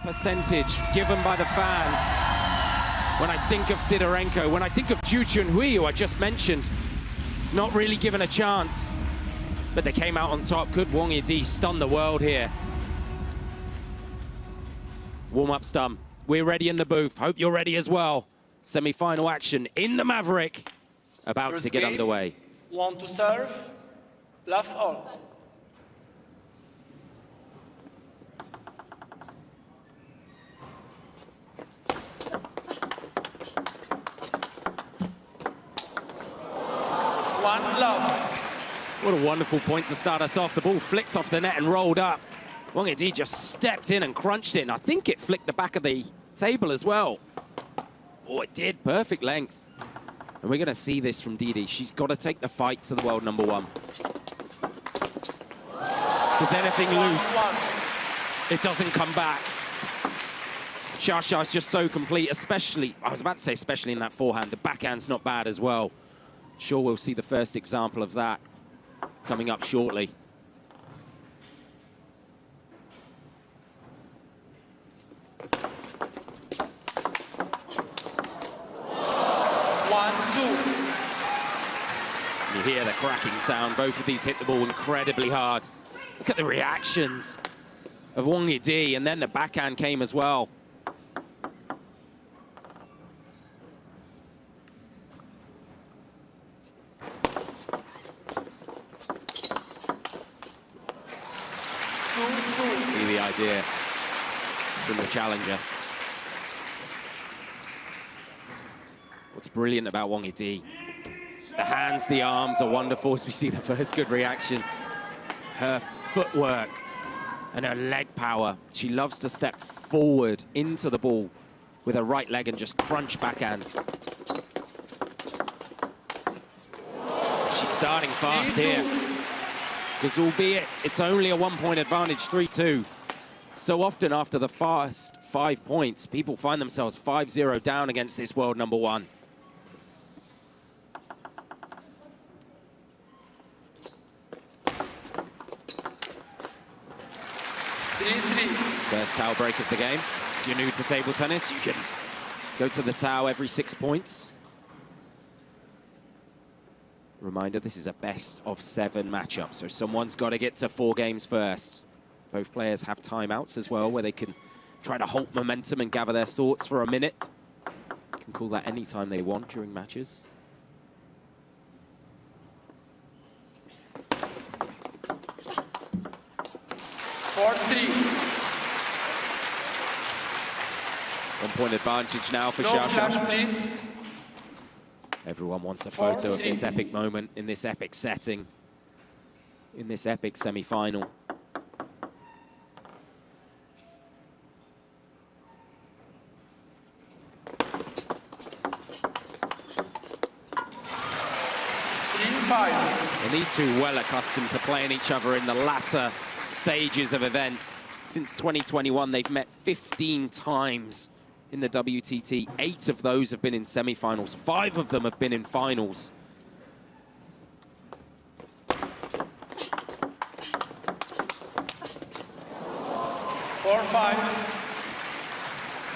percentage given by the fans when I think of Sidorenko, when I think of Ju Chunhui, who I just mentioned, not really given a chance, but they came out on top. Good Wang Yidi, stunned the world here. Warm-up's done. We're ready in the booth. Hope you're ready as well. Semi-final action in the Maverick, about First to get game, underway. Want to serve? Love all. One love. What a wonderful point to start us off. The ball flicked off the net and rolled up. Wang Yidi just stepped in and crunched it, and I think it flicked the back of the table as well. Oh, it did. Perfect length. And we're going to see this from Yidi. She's got to take the fight to the world number one. Because anything loose, it doesn't come back. Xia is just so complete, especially, I was about to say especially in that forehand. The backhand's not bad as well. Sure, we'll see the first example of that coming up shortly. You hear the cracking sound. Both of these hit the ball incredibly hard. Look at the reactions of Wang Yidi, and then the backhand came as well. See the idea from the challenger. What's brilliant about Wang Yidi, the hands, the arms are wonderful as we see the first good reaction. Her footwork and her leg power. She loves to step forward into the ball with her right leg and just crunch backhands. She's starting fast here. Because albeit it's only a 1-point advantage, 3-2. So often after the first 5 points, people find themselves 5-0 down against this world number one. First towel break of the game. If you're new to table tennis, you can go to the towel every 6 points. Reminder, this is a best-of-7 matchup, so someone's got to get to 4 games first. Both players have timeouts as well, where they can try to halt momentum and gather their thoughts for a minute. You can call that any time they want during matches. One-point advantage now for Xia. Everyone wants a photo of this epic moment in this epic setting, in this epic semi-final. And these two well accustomed to playing each other in the latter stages of events. Since 2021, they've met 15 times in the WTT. 8 of those have been in semi-finals. 5 of them have been in finals.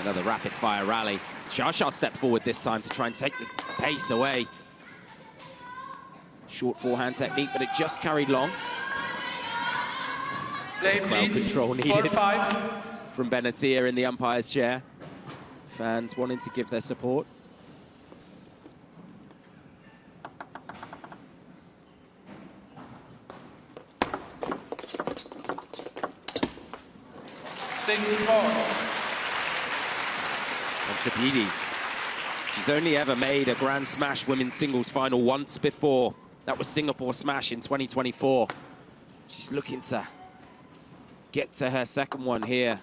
Another rapid-fire rally. Xia stepped forward this time to try and take the pace away. Short forehand technique, but it just carried long. Crowd control needed from Benatia in the umpire's chair. Fans wanting to give their support. And for Yidi, she's only ever made a Grand Smash women's singles final once before. That was Singapore Smash in 2024. She's looking to get to her second one here.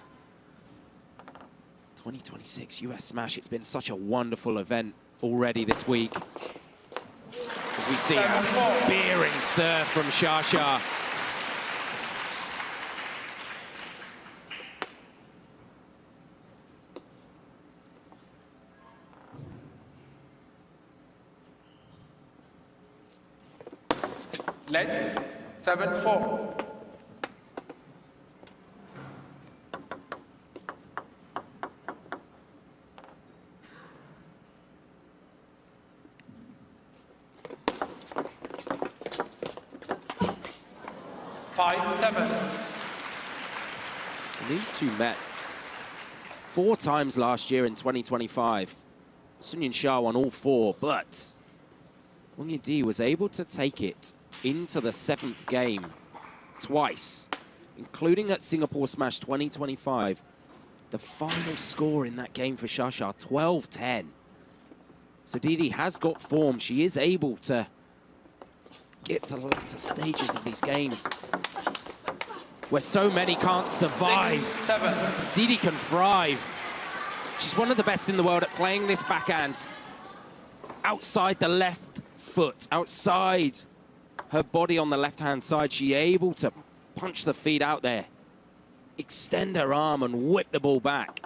2026 US Smash. It's been such a wonderful event already this week. As we see a spearing serve from Xia. Let 7-4. 5-7. And these two met 4 times last year in 2025. Sun Yingsha won all 4, but Wang Yidi was able to take it into the 7th game twice, including at Singapore Smash 2025. The final score in that game for Xia, 12-10. So Yidi has got form. She is able to get to the latter stages of these games where so many can't survive. 6-7. Yidi can thrive. She's one of the best in the world at playing this backhand outside the left foot, outside her body on the left-hand side. She's able to punch the feet out there, extend her arm and whip the ball back.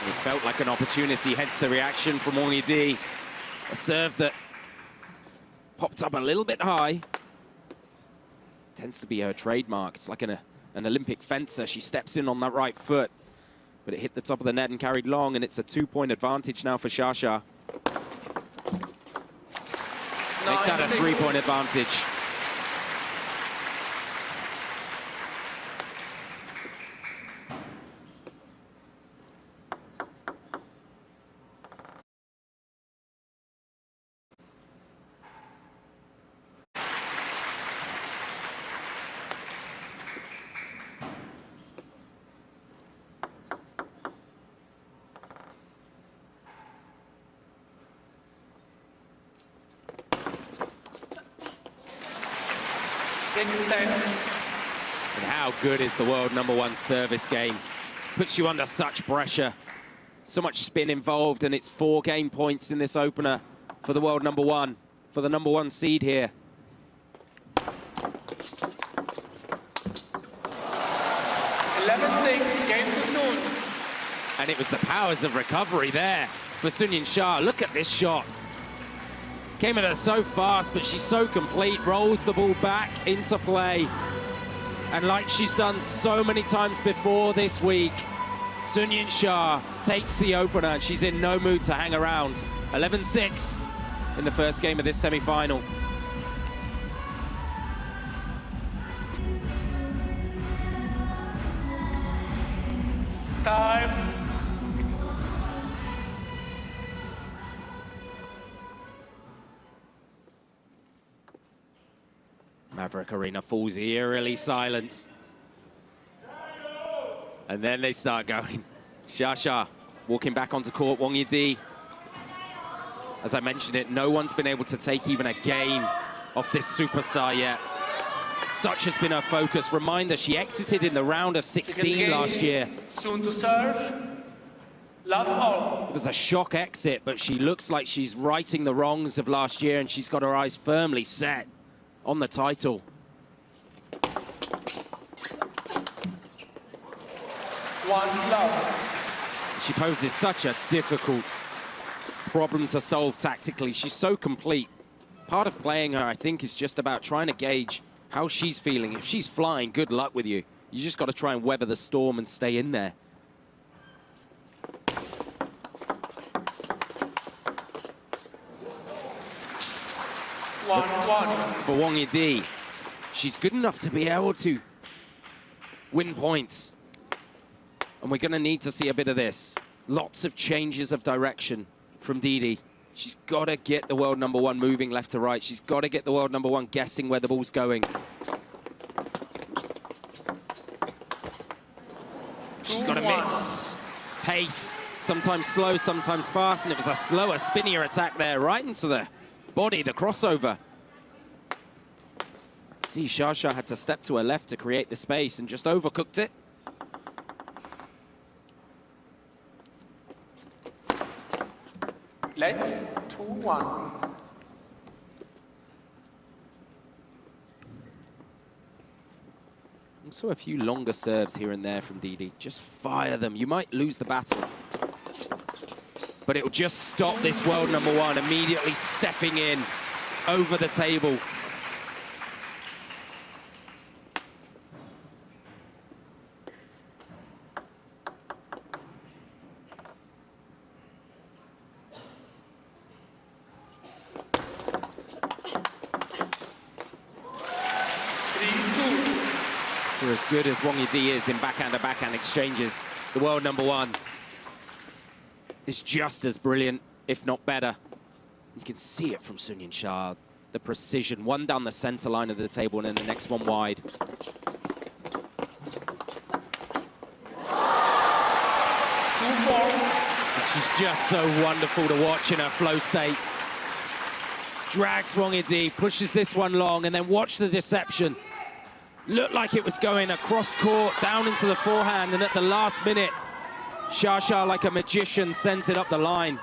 It felt like an opportunity, hence the reaction from Wang Yidi. A serve that popped up a little bit high. Tends to be her trademark. It's like an Olympic fencer. She steps in on that right foot, but it hit the top of the net and carried long, and it's a 2-point advantage now for Xia. Make that a 3-point advantage. And how good is the world #1 service game? Puts you under such pressure. So much spin involved, and it's 4 game points in this opener for the world #1, for the #1 seed here. Game too soon. And it was the powers of recovery there for Sun Yingsha. Look at this shot. Came at her so fast, but she's so complete, rolls the ball back into play. And like she's done so many times before this week, Sun Yingsha takes the opener, and she's in no mood to hang around. 11-6 in the first game of this semi-final. Time. Maverick Arena falls eerily silent. And then they start going. Xia walking back onto court. Wang Yidi. As I mentioned it, no one's been able to take even a game off this superstar yet. Such has been her focus. Reminder, she exited in the round of 16 last year. Soon to serve. Love all. It was a shock exit, but she looks like she's righting the wrongs of last year, and she's got her eyes firmly set on the title. One love. She poses such a difficult problem to solve tactically. She's so complete. Part of playing her, I think, is just about trying to gauge how she's feeling. If she's flying, good luck with you. You just got to try and weather the storm and stay in there. For Wang Yidi, she's good enough to be able to win points. And we're going to need to see a bit of this. Lots of changes of direction from Yidi. She's got to get the world #1 moving left to right. She's got to get the world #1 guessing where the ball's going. She's got to mix pace, sometimes slow, sometimes fast, and it was a slower, spinnier attack there, right into the body, the crossover. See, Xia had to step to her left to create the space and just overcooked it. Let 2-1. Also a few longer serves here and there from Yidi. Just fire them. You might lose the battle, but it will just stop this world #1 immediately stepping in over the table. as good as Wang Yidi is in backhand-to-backhand exchanges, the world #1 is just as brilliant, if not better. You can see it from Yingsha, the precision. One down the center line of the table and then the next one wide. She's just so wonderful to watch in her flow state. Drags Wang Yidi, pushes this one long, and then watch the deception. Looked like it was going across court, down into the forehand, and at the last minute, Xia, like a magician, sends it up the line.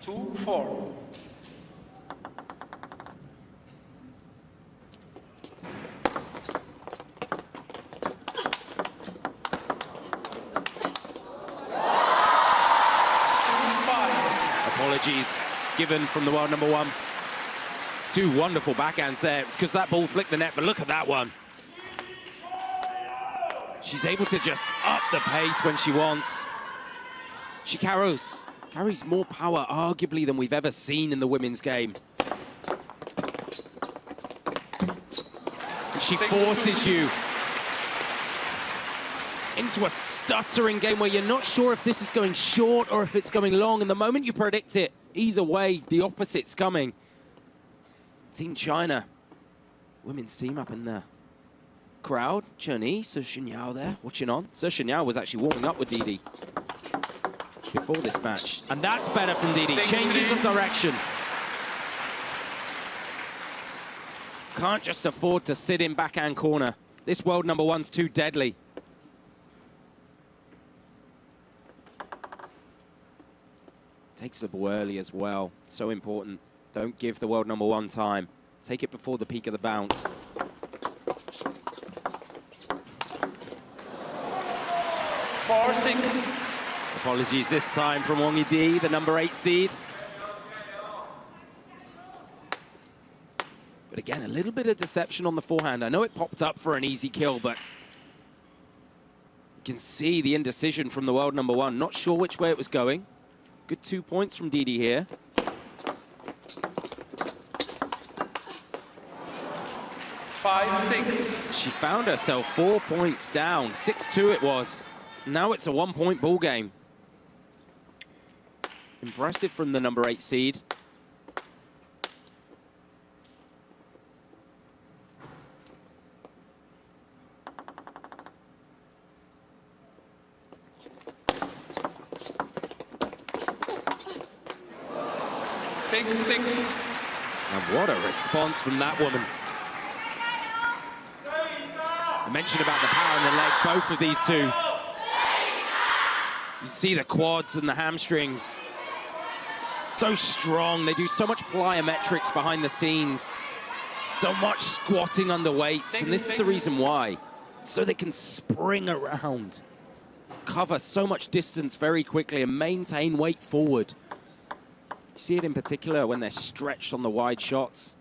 Two, four. Apologies given from the world #1. Two wonderful backhands there. It's because that ball flicked the net, but look at that one. She's able to just up the pace when she wants. She carries more power, arguably, than we've ever seen in the women's game. And she forces you into a stuttering game where you're not sure if this is going short or if it's going long. And the moment you predict it, either way, the opposite's coming. Team China, women's team up in the crowd. Cheni, Su Xinyao there, watching on. Su Xinyao was actually warming up with Yidi before this match. And that's better from Yidi. Changes of direction. Can't just afford to sit in backhand corner. This world #1's too deadly. Takes the ball early as well. So important. Don't give the world #1 time. Take it before the peak of the bounce. 4-6. Apologies this time from Wang Yidi, the #8 seed. But again, a little bit of deception on the forehand. I know it popped up for an easy kill, but you can see the indecision from the world #1. Not sure which way it was going. Good 2 points from Yidi here. She found herself 4 points down. 6-2 it was. Now it's a 1-point ball game. Impressive from the #8 seed. And what a response from that woman. I mentioned about the power in the leg, both of these two. You see the quads and the hamstrings. So strong, they do so much plyometrics behind the scenes. So much squatting under weights, and this is the reason why. So they can spring around, cover so much distance very quickly and maintain weight forward. You see it in particular when they're stretched on the wide shots.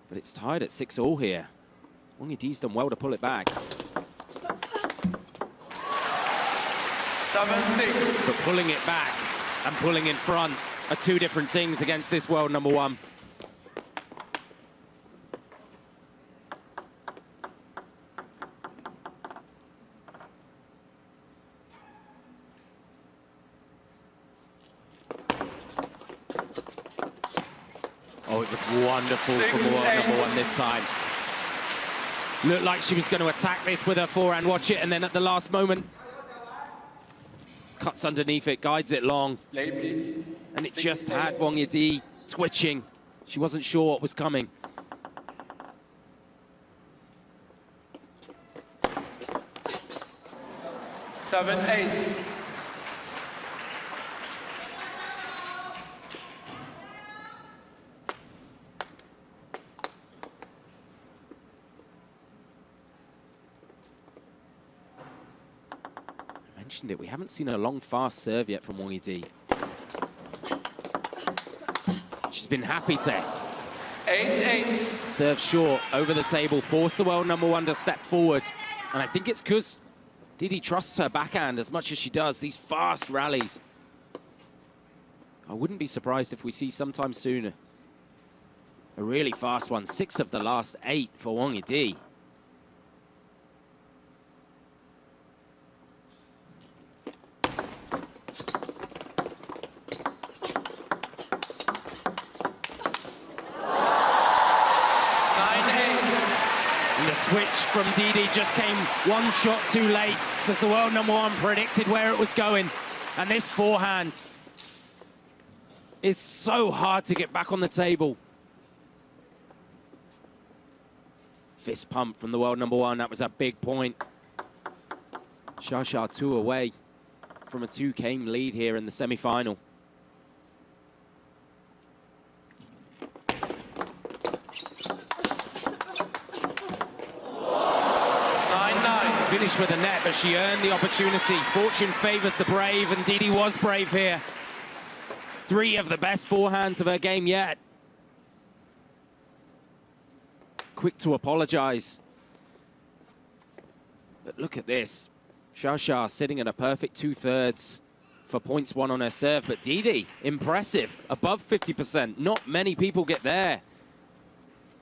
But it's tied at 6-all here. Wang Yidi's done well to pull it back. 7-6. But pulling it back and pulling in front are two different things against this world #1. Oh, it was wonderful from the world #1 this time. Looked like she was going to attack this with her forehand, watch it, and then at the last moment, cuts underneath it, guides it long. Play, please. And it just had Wang Yidi twitching. She wasn't sure what was coming. Seven, 8. Mentioned it, we haven't seen a long, fast serve yet from Wang Yidi. She's been happy to 8-8. serve short, over the table, force the world #1 to step forward. And I think it's because Yidi trusts her backhand as much as she does, these fast rallies. I wouldn't be surprised if we see sometime sooner A really fast one, 6 of the last 8 for Wang Yidi. And the switch from Yidi just came one shot too late because the world number 1 predicted where it was going. And this forehand is so hard to get back on the table. Fist pump from the world number 1. That was a big point. Xia 2 away from a 2-game lead here in the semi-final. Finished with a net, but she earned the opportunity. Fortune favors the brave, and Yidi was brave here. 3 of the best forehands of her game yet. Quick to apologize. But look at this. Xia sitting at a perfect 2/3 for points won on her serve. But Yidi, impressive, above 50%. Not many people get there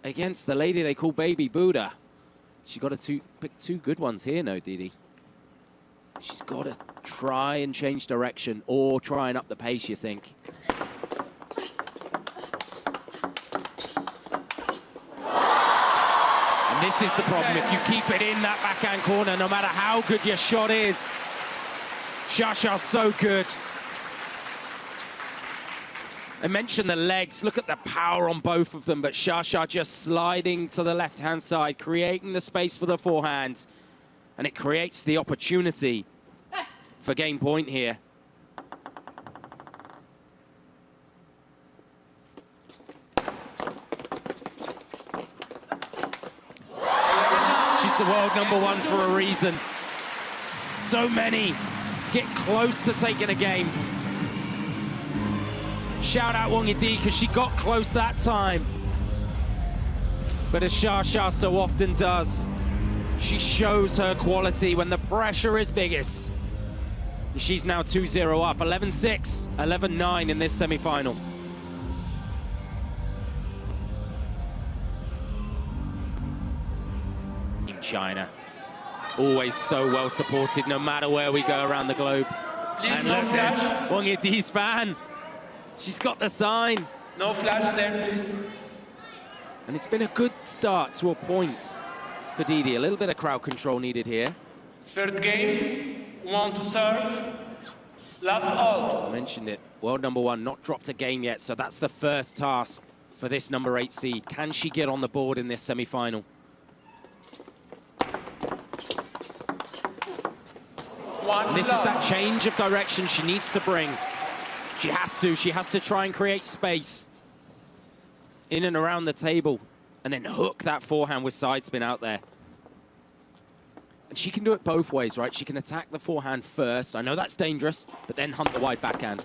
against the lady they call Baby Buddha. She got to pick 2 good ones here, no, Yidi. She's got to try and change direction or try and up the pace, you think. And this is the problem. If you keep it in that backhand corner, no matter how good your shot is, Xiaxia's so good. I mentioned the legs. Look at the power on both of them, but Xia just sliding to the left-hand side, creating the space for the forehand, and it creates the opportunity for game point here. She's the world number 1 for a reason. So many get close to taking a game. Shout out Wang Yidi because she got close that time. But as Xia so often does, she shows her quality when the pressure is biggest. She's now 2-0 up, 11-6, 11-9 in this semi-final. In China, always so well supported no matter where we go around the globe. Please, and no look, flash. there's Wang Yidi's fan. She's got the sign. No flash there, please. And it's been a good start to a point for Yidi. A little bit of crowd control needed here. Third game, 1 to serve. Love all. I mentioned it. World number 1 not dropped a game yet, so that's the first task for this number 8 seed. Can she get on the board in this semi-final? And this is that change of direction she needs to bring. She has to try and create space in and around the table and then hook that forehand with side spin out there. And she can do it both ways, right? She can attack the forehand first. I know that's dangerous, but then hunt the wide backhand.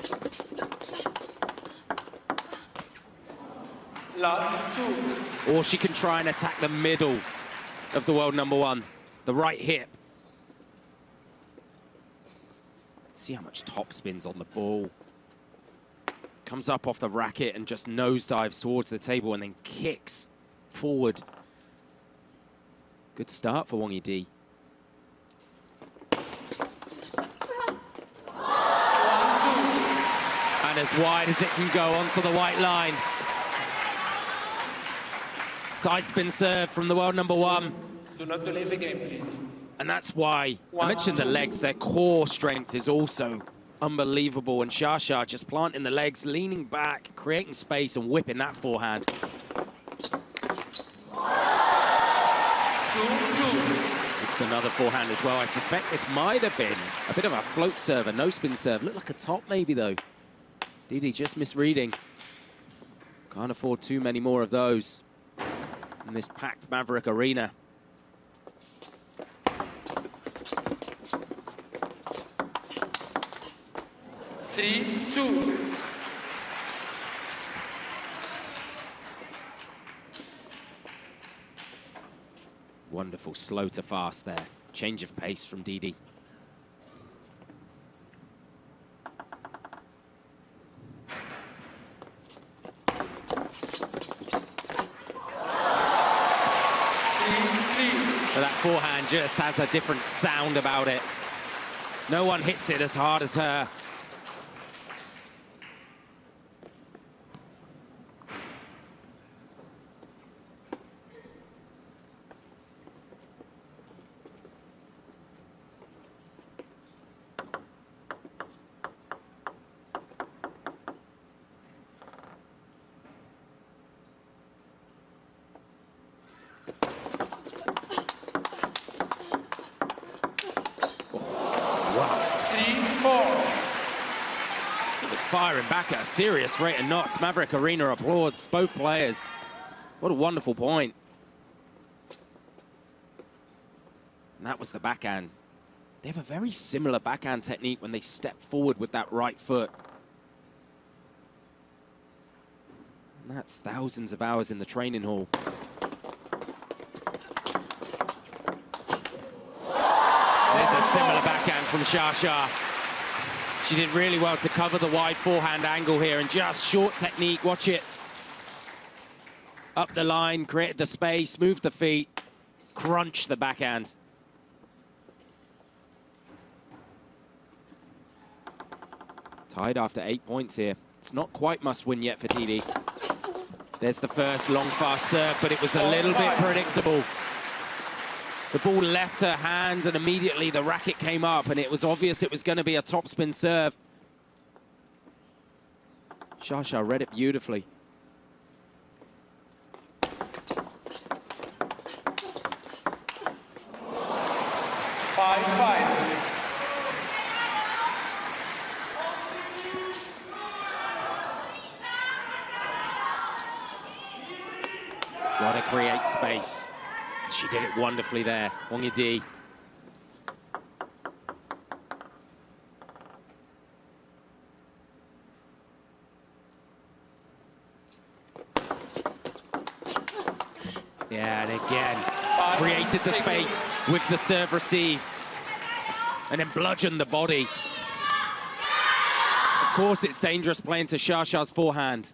Love 2. Or she can try and attack the middle of the world number 1, the right hip. See how much top spins on the ball. Comes up off the racket and just nosedives towards the table and then kicks forward. Good start for Wang Yidi. And as wide as it can go onto the white line. Side spin serve from the world number 1. Do not leave the game, please. And that's why I mentioned the legs. Their core strength is also unbelievable. And Xia just planting the legs, leaning back, creating space and whipping that forehand. 2-2. It's another forehand as well. I suspect this might have been a bit of a float serve, a no-spin serve. Looked like a top maybe though. Yidi just misreading. Can't afford too many more of those in this packed Maverick arena. Three, 2. Wonderful, slow to fast there. Change of pace from Yidi. But that forehand just has a different sound about it. No one hits it as hard as her. Firing back at a serious rate of knots. Maverick Arena applauds both players. What a wonderful point. And that was the backhand. They have a very similar backhand technique when they step forward with that right foot. And that's thousands of hours in the training hall. There's a similar backhand from Shasha. She did really well to cover the wide forehand angle here, and just short technique, watch it. Up the line, created the space, moved the feet, crunched the backhand. Tied after 8 points here. It's not quite must win yet for Yidi. There's the first long fast serve, but it was a little bit predictable. The ball left her hand, and immediately the racket came up, and it was obvious it was going to be a topspin serve. Shasha read it beautifully. Gotta create space. She did it wonderfully there, Wang Yidi. Yeah, and again, created the space with the serve receive. And then bludgeoned the body. Of course, it's dangerous playing to Shasha's forehand.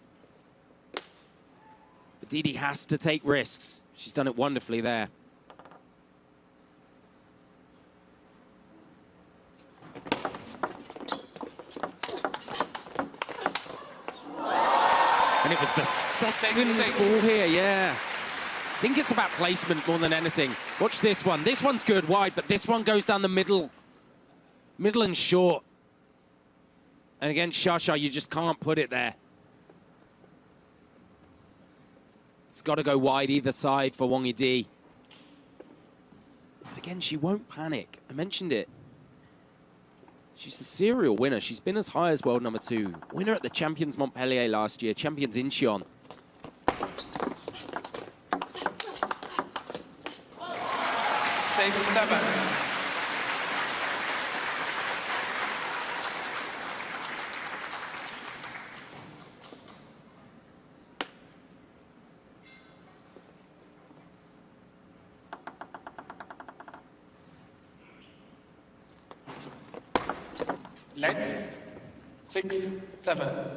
But Yidi has to take risks. She's done it wonderfully there. And it was the second ball here, yeah. I think it's about placement more than anything. Watch this one. This one's good wide, but this one goes down the middle. Middle and short. And again, Shasha, you just can't put it there. It's got to go wide either side for Wang Yidi. But again, she won't panic. I mentioned it. She's a serial winner. She's been as high as world number 2. Winner at the Champions Montpellier last year. Champions Incheon. Save 7. Let 6, 7.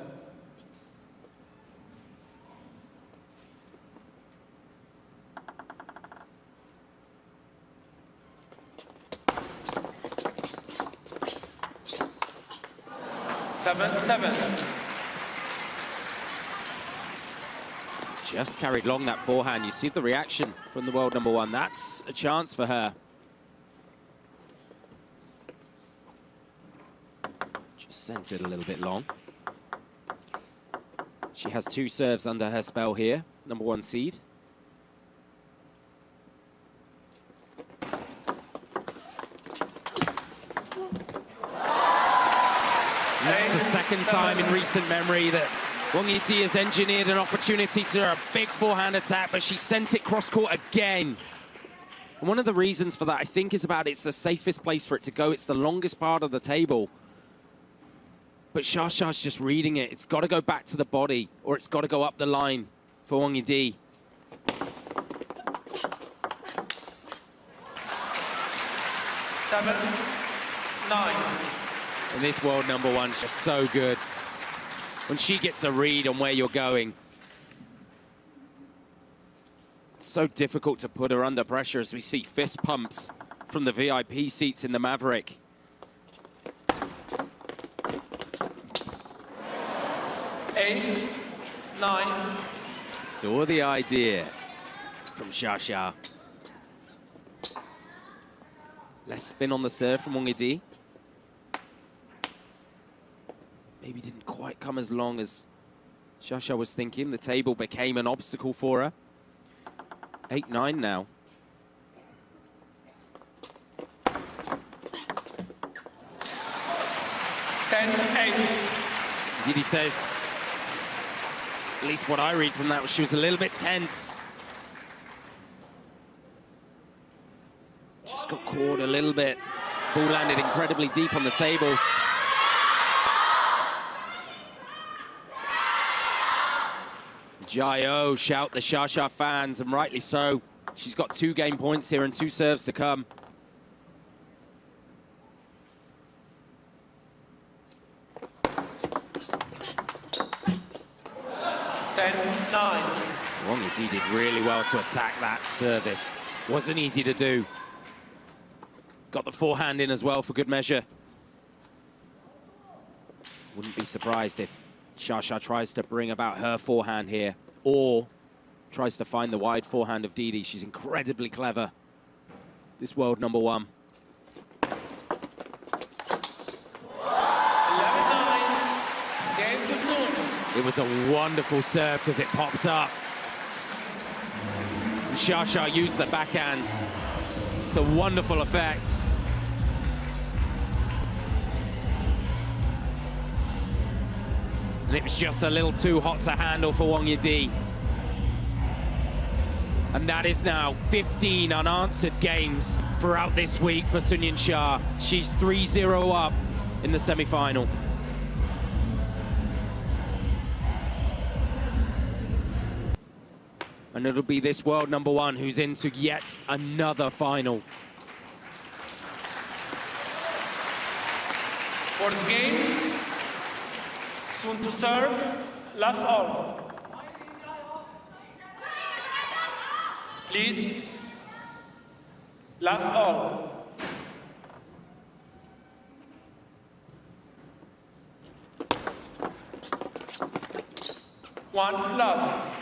Just carried long that forehand. You see the reaction from the world number 1. That's a chance for her. Just sent it a little bit long. She has 2 serves under her spell here. Number 1 seed. That's the second time in recent memory that Wang Yidi has engineered an opportunity to a big forehand attack, but she sent it cross-court again. And one of the reasons for that, I think, is about it's the safest place for it to go. It's the longest part of the table. But Shasha's just reading it. It's got to go back to the body, or it's got to go up the line for Wang Yidi. Seven, 9. And this world number 1's just so good. When she gets a read on where you're going. So difficult to put her under pressure as we see fist pumps from the VIP seats in the Maverick. Eight, 9. Saw the idea from Xia. Less spin on the serve from Wang Yidi. Maybe didn't quite come as long as Xia was thinking. The table became an obstacle for her. 8-9 now. Yidi says, at least what I read from that was she was a little bit tense. Just got caught a little bit. Ball landed incredibly deep on the table. Jayo shout the Xia fans, and rightly so. She's got 2 game points here and 2 serves to come. Wang Yidi did really well to attack that service. Wasn't easy to do. Got the forehand in as well for good measure. Wouldn't be surprised if Xia tries to bring about her forehand here, or tries to find the wide forehand of Yidi. She's incredibly clever, this world number 1. 11-9. Game too soon. It was a wonderful serve because it popped up. Xia used the backhand to wonderful effect. And it was just a little too hot to handle for Wang Yidi. And that is now 15 unanswered games throughout this week for Yingsha. She's 3-0 up in the semi-final. And it'll be this world number 1 who's into yet another final. Fourth game. Soon to serve. Last all. Please. Last all. 1 love.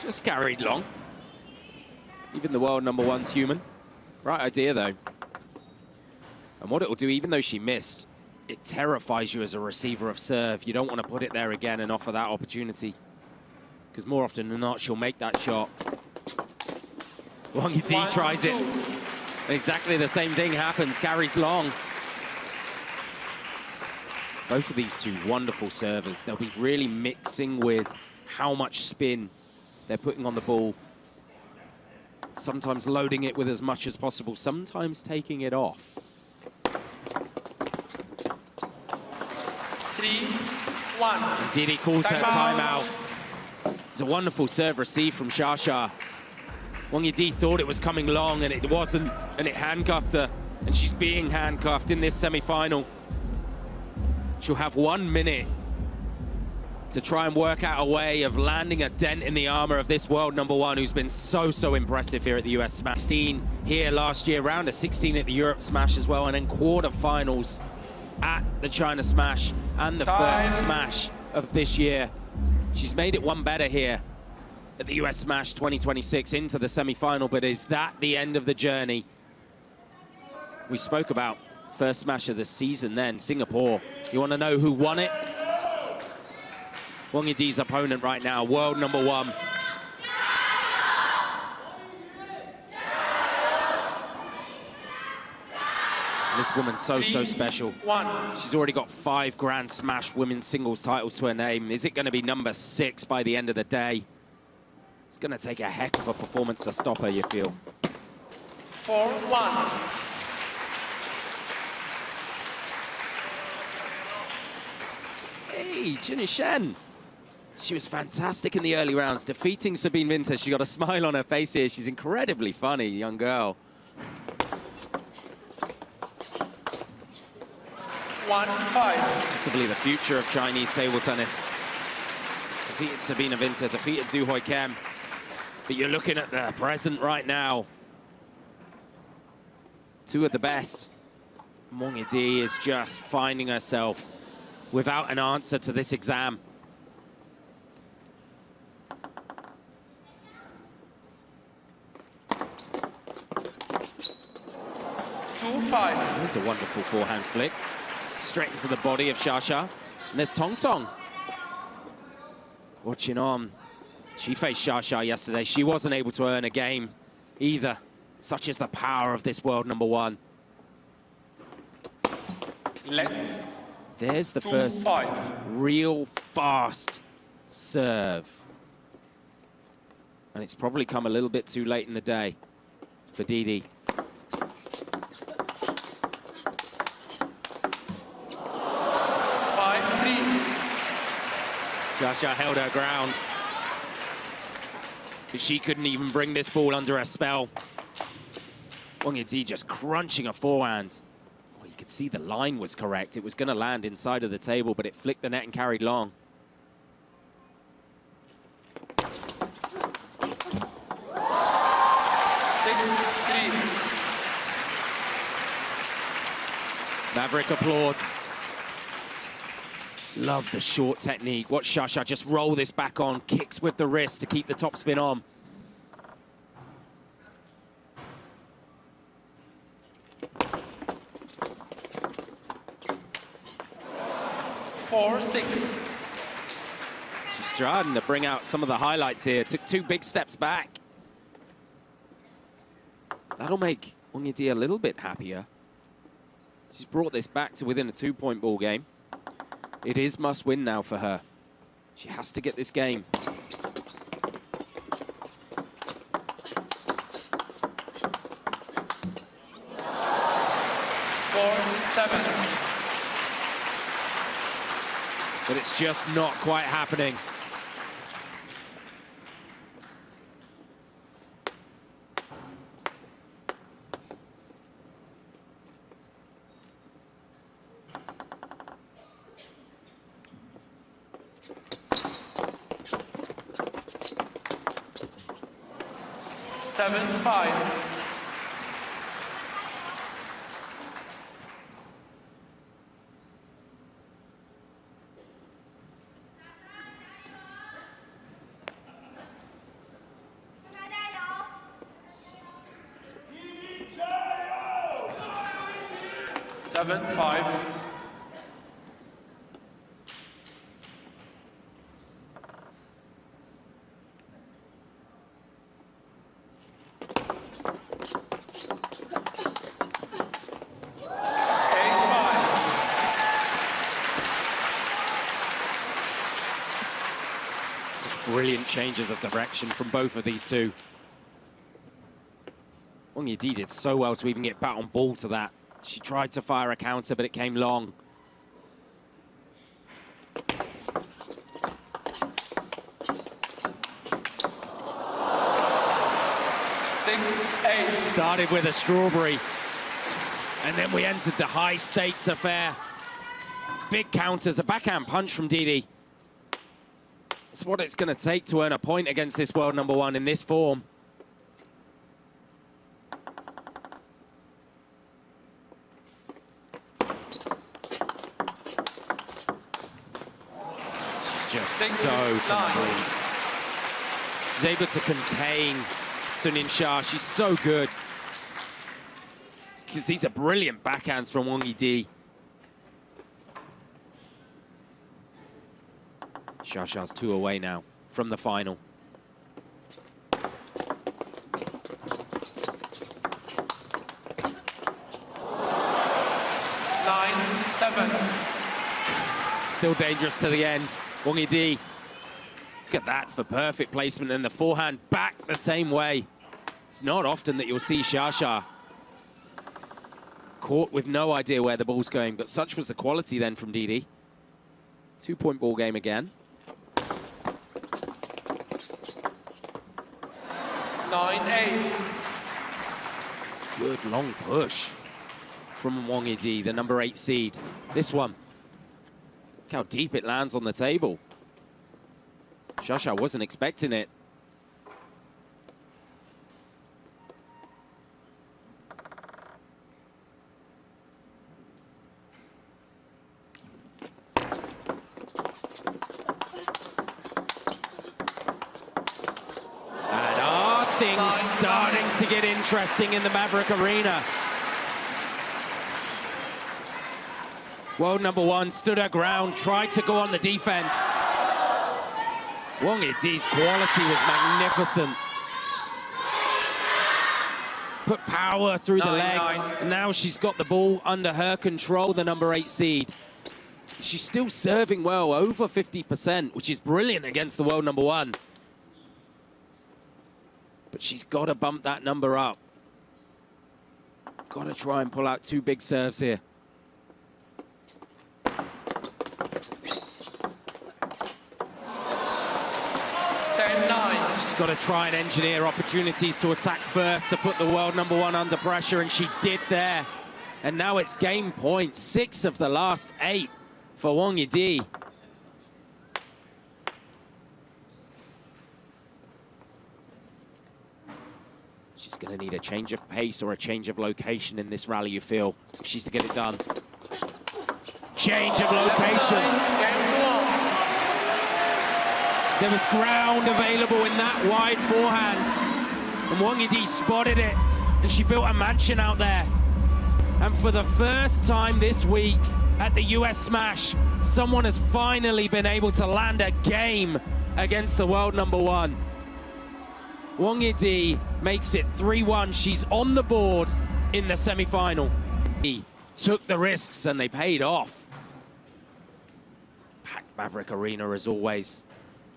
Just carried long. Even the world number 1's human. Right idea, though. And what it'll do, even though she missed, it terrifies you as a receiver of serve. You don't want to put it there again and offer that opportunity, because more often than not, she'll make that shot. Wang Yidi tries it. Exactly the same thing happens. Carries long. Both of these 2 wonderful servers. They'll be really mixing with how much spin they're putting on the ball. Sometimes loading it with as much as possible, sometimes taking it off. 3-1. Yidi calls her timeout. It's a wonderful serve received from Xia. Wang Yidi thought it was coming long, and it wasn't, and it handcuffed her. And she's being handcuffed in this semi-final. She'll have 1 minute to try and work out a way of landing a dent in the armor of this world number 1, who's been so impressive here at the US Smash. 16 here last year, round of 16 at the Europe Smash as well, and then quarterfinals at the China Smash and the first Smash of this year. She's made it 1 better here at the US Smash 2026 into the semi-final, but is that the end of the journey? We spoke about first Smash of the season then, Singapore. You want to know who won it? Wang Yidi's opponent right now, world number 1. This woman's so special. 1. She's already got 5 Grand Smash women's singles titles to her name. Is it going to be number 6 by the end of the day? It's going to take a heck of a performance to stop her, you feel. 4-1. Hey, Hey, Jin Shen. She was fantastic in the early rounds, defeating Sabine Winter. She got a smile on her face here. She's incredibly funny, young girl. 1-5. Possibly the future of Chinese table tennis. Defeated Sabine Winter, defeated Du Hoi Kem. But you're looking at the present right now. Two of the best. Wang Yidi is just finding herself without an answer to this exam. Here's a wonderful forehand flick. Straight into the body of Xia. And there's Tong Tong. Watching on. She faced Xia yesterday. She wasn't able to earn a game either. Such is the power of this world number one. There's the first real fast serve. And it's probably come a little bit too late in the day for Yidi. Xia held her ground. But she couldn't even bring this ball under her spell. Wang Yidi just crunching a forehand. Well, you could see the line was correct. It was going to land inside of the table, but it flicked the net and carried long. Maverick applauds. Love the short technique. Watch Xia just roll this back on, kicks with the wrist to keep the topspin on. She's starting to bring out some of the highlights here. Took two big steps back. That'll make Wang Yidi a little bit happier. She's brought this back to within a 2-point ball game. It is must win now for her. She has to get this game. But it's just not quite happening. Brilliant changes of direction from both of these two. Wang Yidi did so well to even get bat on ball to that. She tried to fire a counter, but it came long. Started with a strawberry, and then we entered the high-stakes affair. Big counters, a backhand punch from Yidi. That's what it's going to take to earn a point against this world number one in this form. She's just so complete. She's able to contain Yingsha. She's so good. Because these are brilliant backhands from Wang Yidi. Xia's 2 away now from the final. Still dangerous to the end. Wang Yidi. Look at that for perfect placement, and the forehand back the same way. It's not often that you'll see Xia caught with no idea where the ball's going, but such was the quality then from Yidi 2-point ball game again. 9-8. Good long push from Wang Yidi, the number 8 seed. This one. Look how deep it lands on the table. Xia wasn't expecting it. Things starting to get interesting in the Maverick Arena. World number 1 stood her ground, tried to go on the defense. Wang Yidi's quality was magnificent. Put power through the legs, and now she's got the ball under her control, the number 8 seed. She's still serving well, over 50%, which is brilliant against the world number 1. But she's got to bump that number up. Got to try and pull out 2 big serves here. She's got to try and engineer opportunities to attack first to put the world number 1 under pressure, and she did there. And now it's game point. 6 of the last 8 for Wang Yidi. She's going to need a change of pace or a change of location in this rally, you feel, if she's to get it done. Change of location. There was ground available in that wide forehand. And Wang Yidi spotted it, and she built a mansion out there. And for the first time this week at the US Smash, someone has finally been able to land a game against the world number 1. Wang Yidi makes it 3-1. She's on the board in the semi-final. He took the risks and they paid off. Packed Maverick Arena as always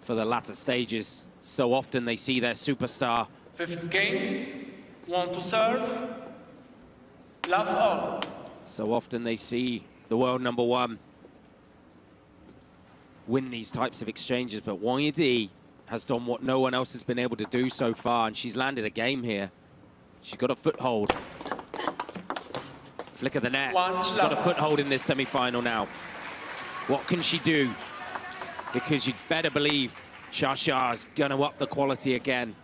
for the latter stages. So often they see their superstar. 5th game, 1 to serve, love all. So often they see the world number 1 win these types of exchanges, but Wang Yidi has done what no one else has been able to do so far, and she's landed a game here. She's got a foothold. Flick of the net. She's got a foothold in this semi-final now. What can she do? Because you'd better believe Xia's gonna up the quality again.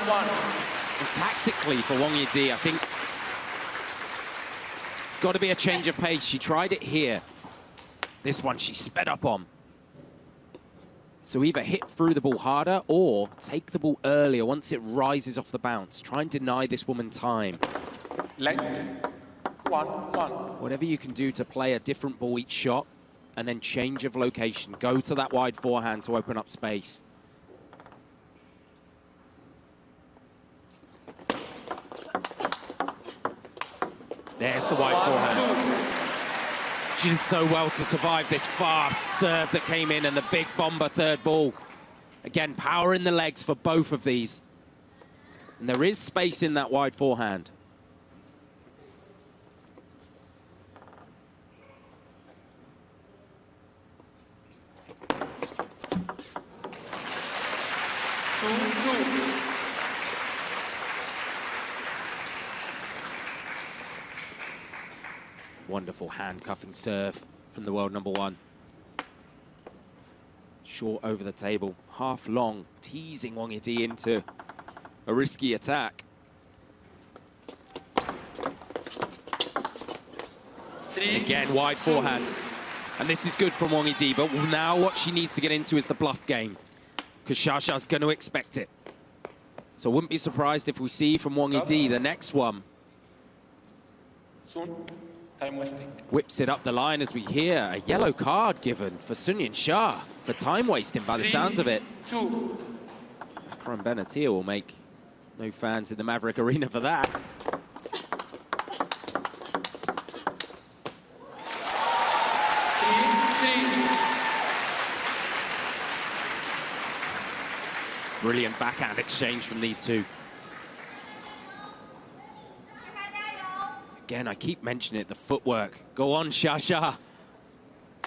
And tactically for Wang Yidi, I think it's got to be a change of pace. She tried it here. This one she sped up on. So either hit through the ball harder or take the ball earlier once it rises off the bounce. Try and deny this woman time. Length, 1-1. Whatever you can do to play a different ball each shot, and then change of location. Go to that wide forehand to open up space. There's the wide forehand. She did so well to survive this fast serve that came in and the big bomber third ball. Again, power in the legs for both of these. And there is space in that wide forehand. Wonderful handcuffing serve from the world number 1. Short over the table, half long, teasing Wang Yidi into a risky attack. 3. Again, wide forehand. And this is good from Wang Yidi, but now what she needs to get into is the bluff game, because Xia's going to expect it. So I wouldn't be surprised if we see from Wang Yidi the next one. Soon. Time wasting. Whips it up the line as we hear a yellow card given for Yingxa for time wasting by the sounds of it. 2. Akram Benatia will make no fans in the Maverick Arena for that. Brilliant backhand exchange from these two. Again, I keep mentioning it, the footwork. Go on, Xia.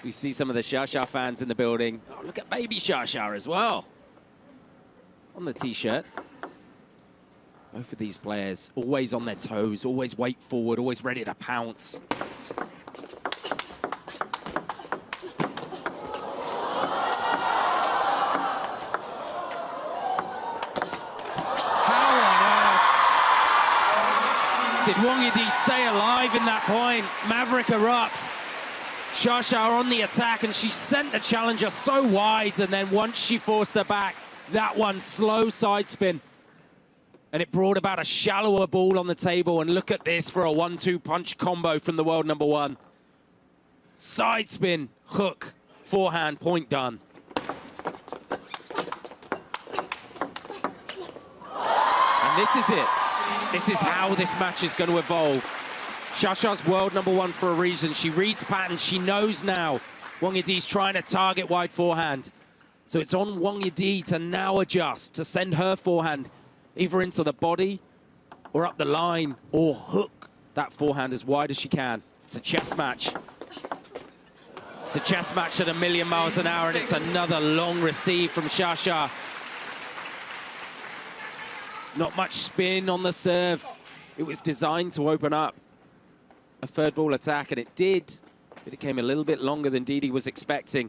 We see some of the Xia fans in the building. Oh, look at baby Xia as well. On the t-shirt. Both of these players always on their toes, always weight forward, always ready to pounce. Did Wang Yidi stay alive in that point? Maverick erupts. Xia on the attack, and she sent the challenger so wide, and then once she forced her back, that one slow side spin. And it brought about a shallower ball on the table, and look at this for a 1-2 punch combo from the world number one. Side spin, hook, forehand, point done. And this is it. This is how this match is going to evolve. Xia's world number one for a reason. She reads patterns. She knows now Wang Yidi's trying to target wide forehand. So it's on Wang Yidi to now adjust, to send her forehand either into the body or up the line or hook that forehand as wide as she can. It's a chess match. It's a chess match at 1,000,000 miles an hour, and it's another long receive from Xia. Not much spin on the serve. It was designed to open up a third ball attack, and it did, but it came a little bit longer than Yidi was expecting.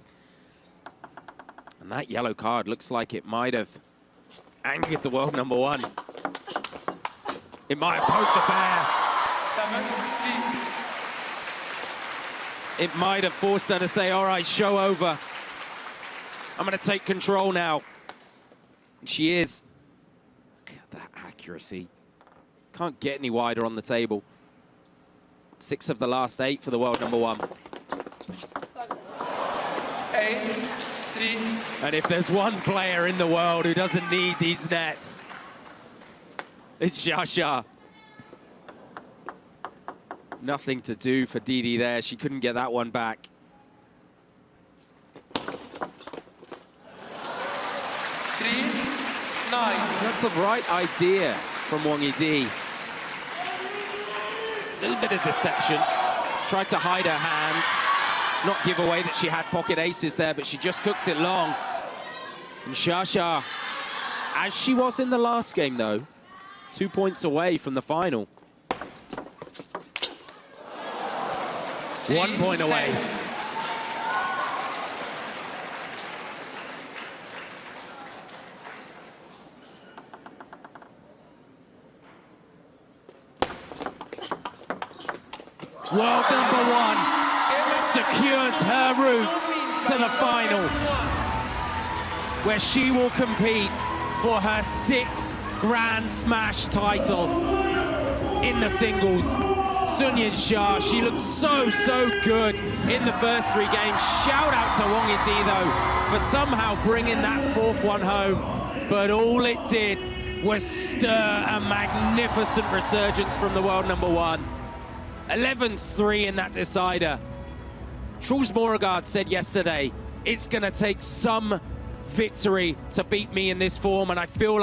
And that yellow card looks like it might have angered the world number one. It might have poked the bear. It might have forced her to say, all right, show over. I'm going to take control now. And she is. That accuracy. Can't get any wider on the table. 6 of the last 8 for the world number one. 8-3. And if there's one player in the world who doesn't need these nets, it's Xia. Nothing to do for Yidi there. She couldn't get that one back. 3-9. That's the right idea from Wang Yidi. A little bit of deception. Tried to hide her hand. Not give away that she had pocket aces there, but she just cooked it long. And Xia, as she was in the last game though, 2 points away from the final. 1 point away. World number one secures her route to the final, where she will compete for her 6th Grand Smash title in the singles. Sun Yingsha, she looked so good in the first 3 games. Shout out to Wang Yidi though for somehow bringing that 4th one home, but all it did was stir a magnificent resurgence from the world number one. 11-3 in that decider. Truls Morregard said yesterday, it's going to take some victory to beat me in this form, and I feel like